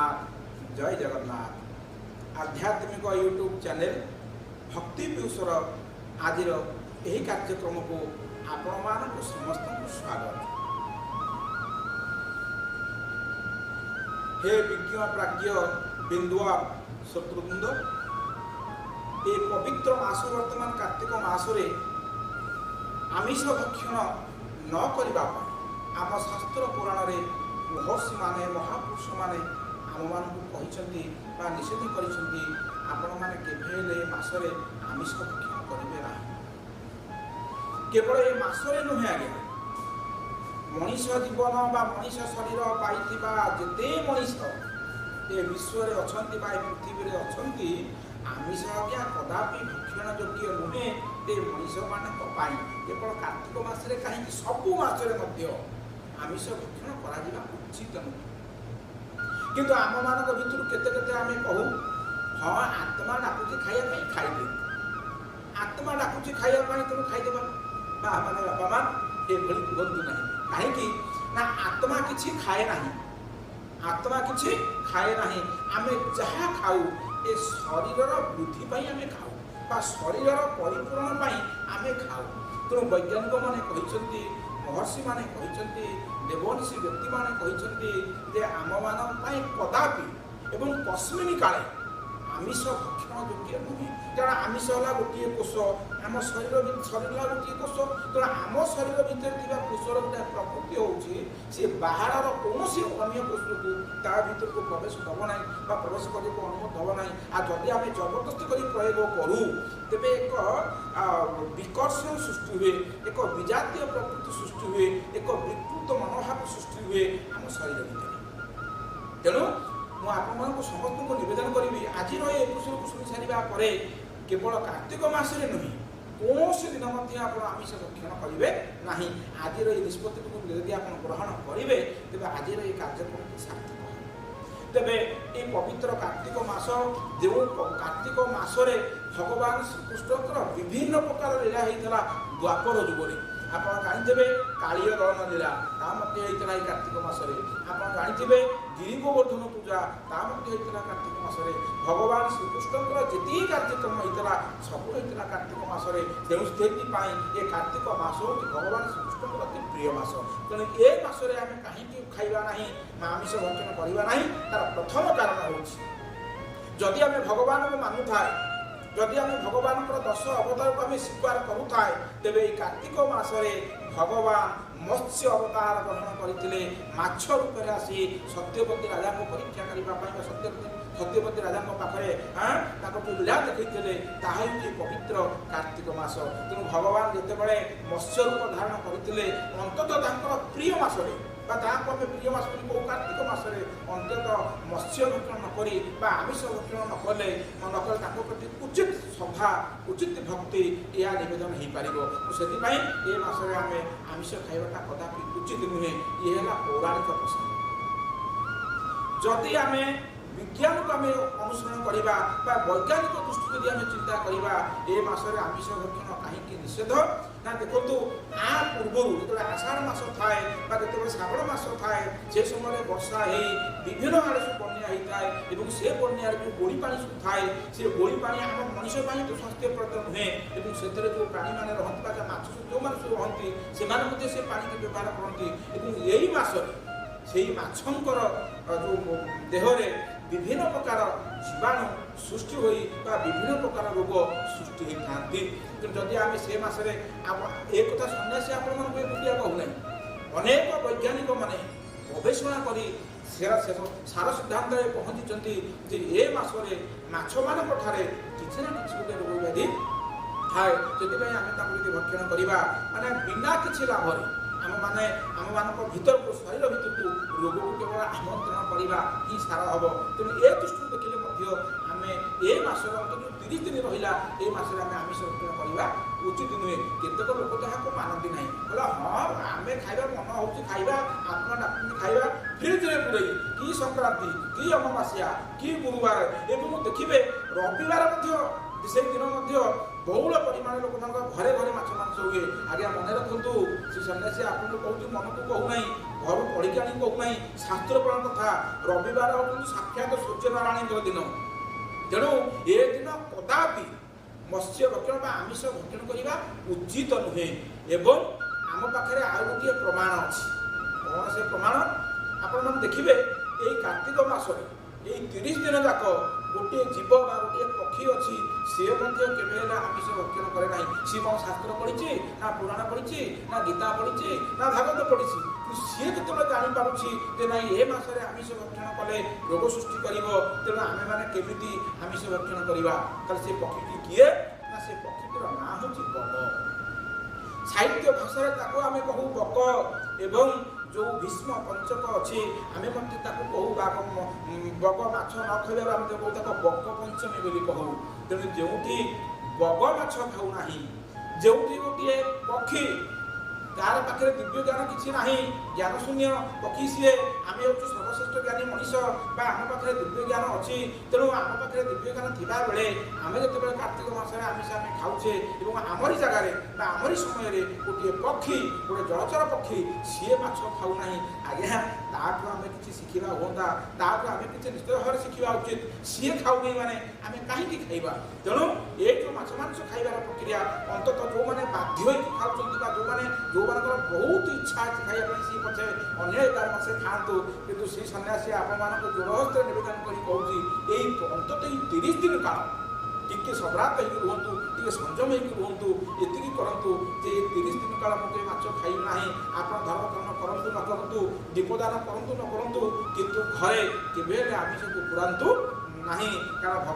जगन्नाथ जय जगन्नाथ। आध्यात्मिक YouTube channel भक्ति पियूषर आज यही कार्यक्रम को आपण मान समस्त स्वागत। हे विज्ञ प्राज्ञ बिंदुआ शत्रुवृंद, ये पवित्र मास वर्तमान कार्तिक मासरे आमिष भक्षण न करने आम शास्त्र पुराण में महर्षि माने महापुरुष माने आम मान निषेध कर आपण मैंने मसरे आमिष भक्षण करेंगे ना। केवल ये मसरे नुहे आज्ञा मनीष जीवन बा मनीष शरीर पाई जिते मनीष ये विश्व में अच्छा पृथ्वी में अच्छा आमिष आज्ञा कदापि भक्षण योग्य नुहे ये मनीष मान केवल कार्तिक मासरे कहीं सबू मासरे आमिष भक्षण करा उचित नुहे। किंतु आम मान भर केते आम कहू हाँ आत्मा डाकुची खाइबा खाइदे, आत्मा डाकुची खाइबा तुम खाइदेबा बा माने बापा मान ये कहतु ना कहीं ना आत्मा किछि खाए ना, आत्मा किछि खाए ना। आम जहाँ खाऊ ए शरीर वृद्धि पाई आम खाऊ बा शरीर परिपूरण पाई आम खाऊ। तेणु वैज्ञानिक माने कहते महर्षि माने कहते देवऋषि व्यक्ति माने कहते आम मान कदापि एवं कस्मिन काले आमिष भक्षण योग्य नुहे। कारण आमिष है गोटे कोष आम शरीर गोटे कोष। तेणु आम शरीर भितर कोषर गोटे प्रकृति होची बाहर कौन अन्य कोष को ता भर को प्रवेश दब ना प्रवेश करने को अनुमति दब ना। आ जदि आम जबरदस्ती कर प्रयोग करूँ तेज एक विकर्षण सृष्टि हुए, एक विजातीय प्रकृति सृष्टि हुए, एक विकृत मनोभाव सृष्टि हुए आम शरीर भितर। तेणु मुझे समस्त को निवेदन करी आज एपिसोड को शुणी सारे केवल कार्तिक मासरे नुहे कौन दिन आमिष भक्षण करेंगे ना। आज ये निष्पत्ति को यदि आप ग्रहण करेंगे तेज आज ये कार्यक्रम सार्थक। तेरे ये पवित्र कार्तिक मास जो कार्तिक मासरे भगवान श्रीकृष्ण विभिन्न प्रकार लीला होता द्वापर जुगरे। आप जानते कालीय दहन लीला होता कार्तिक मासरे। आप जानते गिरी गोवर्धन पूजा होता कार्तिक मासरे। भगवान श्रीकृष्ण जी कार्यक्रम होता सब होता कार्तिक मासरे। तेणु से ये कार्तिक मास हूँ भगवान श्रीकृष्ण अति प्रिय मास। तेणु ये मासरे आम कहीं खाइबा ना आमिष भक्षण करवा ना तार प्रथम कारण हूँ जदि आम भगवान को मानु थाए, जदि आम भगवान 10 अवतार को आम स्वीकार करूए तेरे कार्तिक मासरे भगवान मत्स्य अवतार ग्रहण करते माछ रूप में आसी सत्यवती राजा को परीक्षा करने सत्यवती राजा पाखे लीला देखते ताकि पवित्र कार्तिक मास। तेणु भगवान जितेबाला मत्स्य रूप धारण करते अंततः प्रिय मासरे प्रिय मास कहू कार्तिक मासरे अंततः मत्स्य भक्षण नक आमिष भक्षण नकले प्रति उचित श्रद्धा उचित भक्ति यह निवेदन हो पार। से ये मासरे आम आमिष खाइबाटा कदापि उचित नुहे। ये है पौराणिक प्रसंग। जदि आम विज्ञान को आम अनुसरण करवा वैज्ञानिक दृष्टि यदि आम चिंता करवा ये मासरे आमिष भक्षण कहीं निषेध ना। देखो आ पूर्वर जो आषाढ़ मास थाए जो श्रावण मास थाए से समय वर्षा हो विभिन्न आड़े सब बन्या होता है से बन्यार जो गोड़ी पानी सब थाए से गोड़ी पानी आम मनुष्य तो स्वास्थ्यप्रद नुहे। से जो प्राणी मैंने रहा माछ जो मैंने सब रहती से पानी के व्यवहार करती। यही मास से माछंकर जो देहरे विभिन्न प्रकार जीवाणु सृष्टि हो विभिन्न प्रकार रोग सृष्टि होता। जदि आम से मासरे एक कथा सन्यासी आपण बुझा कहूना अनेक वैज्ञानिक माने गवेषणा करी सार सिद्धांत पहुँची ये मासरे माछ मान किसी ना कि गोटे रोग व्याधि थाए से आम भक्षण करवा माने बिना किसी लाभ आम मान भर को शरीर भर को रोग को केवल आमंत्रण करवा ही सारा हम। तेणु ए दृष्टि देखिले आम ए मासर जो 30 दिन रहा ये मासरे आम आमिष भक्षण करवा उचित नुहे। केतक लोक जहाँ मानती ना बोला हाँ आम खाइबा मन हो खाइबा आत्मा डाकुनी खाइबा फ्रिज में पुरई कि संक्रांति कि अमावास्या कि गुरुवार एवं देखिए रविवार ସେଇ ଦିନ ମଧ୍ୟ ବହୁଳ ପରିମାଣ ଲୋକମାନଙ୍କ ଘରେ ଘରେ ମାଛ ମାଂସ ହୁଏ। ଆଜ୍ଞା ମନେ ରଖନ୍ତୁ, ସେ ସନ୍ନ୍ୟାସୀ ଆପଣଙ୍କୁ କହୁଛି, ମନକୁ କହୁନାହିଁ, ଘରୁ ପଢିକି ଆଣି କହୁନାହିଁ, ଶାସ୍ତ୍ର ପୁରାଣ କଥା। ରବିବାର ହେଉଛନ୍ତି ସାକ୍ଷାତ ସୂର୍ଯ୍ୟନାରାୟଣଙ୍କର ଦିନ। ତେଣୁ ଏ ଦିନ କଦାପି ମତ୍ସ୍ୟ ଭକ୍ଷଣ ବା ଆମିଷ ଭକ୍ଷଣ କରିବା ଉଚିତ ନୁହେଁ। ଏବଂ ଆମ ପାଖରେ ଆଉ ଗୋଟିଏ ପ୍ରମାଣ ଅଛି। କ'ଣ ସେ ପ୍ରମାଣ? ଆପଣମାନେ ଦେଖିବେ, ଏଇ କାର୍ତ୍ତିକ ମାସରେ ଏଇ 30 ଦିନ ଯାକ ଗୋଟିଏ ଜୀବ ବା ଗୋଟିଏ ପକ୍ଷୀ ଅଛି, ସିଏ ମଧ୍ୟ କେବେ ହେଲେ ଆମିଷ ଭକ୍ଷଣ କରେ ନାହିଁ। ସିଏ କ'ଣ ଶାସ୍ତ୍ର ପଢ଼ିଛି, ନା ପୁରାଣ ପଢ଼ିଛି, ନା ଗୀତା ପଢ଼ିଛି, ନା ଭାଗବତ ପଢ଼ିଛି? କିନ୍ତୁ ସିଏ ଯେତେବେଳେ ଜାଣିପାରୁଛି ଯେ ନାଇଁ ଏ ମାସରେ ଆମିଷ ଭକ୍ଷଣ କଲେ ରୋଗ ସୃଷ୍ଟି କରିବ, ତେଣୁ ଆମେମାନେ କେମିତି ଆମିଷ ଭକ୍ଷଣ କରିବା? ତାହେଲେ ସେ ପକ୍ଷୀଟି କିଏ? ନା ସେ ପକ୍ଷୀଟିର ନାଁ ହେଉଛି ବଗ। ସାହିତ୍ୟ ଭାଷାରେ ତାକୁ ଆମେ କହୁ ବଗ। ଏବଂ ଯେଉଁ ଭୀଷ୍ମ ପଞ୍ଚକ ଅଛି, ଆମେ ମଧ୍ୟ ତାକୁ କହୁ ବଗ ମାଛ ନ ଖାଇବାରୁ ଆମେ କହୁ ତାକୁ ବଗ ପଞ୍ଚମୀ ବୋଲି କହୁ। ତେଣୁ ଯେଉଁଠି ବଗ ମାଛ ଖାଉନାହିଁ, ଯେଉଁଠି ଗୋଟିଏ ପକ୍ଷୀ ଯାହାର ପାଖରେ ଦିବ୍ୟ ଜ୍ଞାନ କିଛି ନାହିଁ, ଜ୍ଞାନ ଶୂନ୍ୟ ପକ୍ଷୀ ସିଏ, ଆମେ ହେଉଛୁ ସର୍ବଶ୍ରେଷ୍ଠ ଜ୍ଞାନୀ ମଣିଷ ବା ଆମ ପାଖରେ ଦିବ୍ୟ ଜ୍ଞାନ ଅଛି। ତେଣୁ ଆମ ପାଖରେ ଦିବ୍ୟ ଜ୍ଞାନ ଥିବାବେଳେ ଆମେ ଯେତେବେଳେ କାର୍ତ୍ତିକ ମାସରେ ଆମିଷ ଆମେ ଖାଉଛେ ଏବଂ ଆମରି ଜାଗାରେ ବା ଆମରି ସମୟରେ ଗୋଟିଏ ପକ୍ଷୀ, ଗୋଟେ ଜଳଚର ପକ୍ଷୀ, ସିଏ ମାଛ ଖାଉନାହିଁ, ଆଜ୍ଞା ତାଠୁ ଆମେ କିଛି ଶିଖିବା ହୁଅନ୍ତା, ତାଠୁ ଆମେ କିଛି ନିଶ୍ଚିତ ଭାବରେ ଶିଖିବା ଉଚିତ। ସିଏ ଖାଉନି ମାନେ ଆମେ କାହିଁକି ଖାଇବା? ତେଣୁ ଏ ଯେଉଁ ମାଛ ମାଂସ ଖାଇବାର ପ୍ରକ୍ରିୟା, ଅନ୍ତତଃ ଯେଉଁମାନେ ବାଧ୍ୟ ହୋଇକି ଖାଉଛନ୍ତି ବା ଯେଉଁମାନଙ୍କର ବହୁତ ଇଚ୍ଛା ଅଛି ଖାଇବା ପାଇଁ, ସିଏ ପଛେ ଅନ୍ୟ 11 ମାସରେ ଖାଆନ୍ତୁ, କିନ୍ତୁ ସେଇ ସନ୍ନ୍ୟାସୀ ଆପଣମାନଙ୍କୁ ଜୋରହସ୍ତରେ ନିବେଦନ କରି କହୁଛି, ଏଇ ଅନ୍ତତଃ ଏଇ 30 ଦିନ କାଳ ଟିକେ ସବ୍ରାତ ହେଇକି ରୁହନ୍ତୁ, ଟିକେ ସଂଯମ ହେଇକି ରୁହନ୍ତୁ। ଏତିକି କରନ୍ତୁ ଯେ ଏ 30 ଦିନ କାଳ ମୁଁ କେବେ ମାଛ ଖାଇବି ନାହିଁ। ଆପଣ ଧର୍ମକର୍ମ କରନ୍ତୁ ନ କରନ୍ତୁ, ଦୀପଦାନ କରନ୍ତୁ ନ କରନ୍ତୁ, କିନ୍ତୁ ଘରେ କେବେ ହେଲେ ଆମିଷକୁ ପୁରାନ୍ତୁ ନାହିଁ। କାରଣ